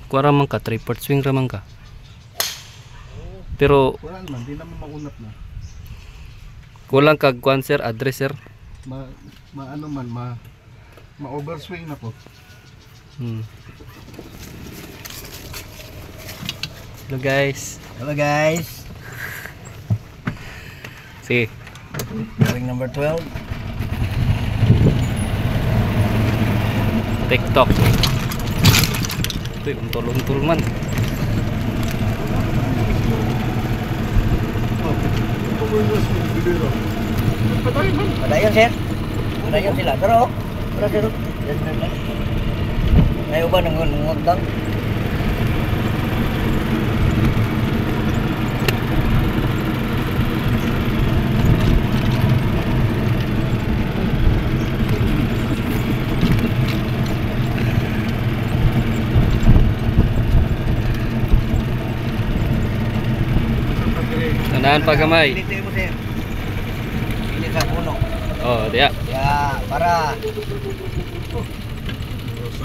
kuha raman ka, 3/4 swing raman ka. Pero Wala naman, di naman maunat na. kulang kag kuan sir, address sir. Ano man, ma-overswing na ko. Hello guys. Hello guys. Sige. Bearing number 12. TikTok. Uy, untol-untol man. Padayon sir. Padayon sila. Pero sir. Ngayon ba nangungutang? Tanahan pa gamay. Pilih mo sir. Pilih sa puno. Oh, diya. Ya, para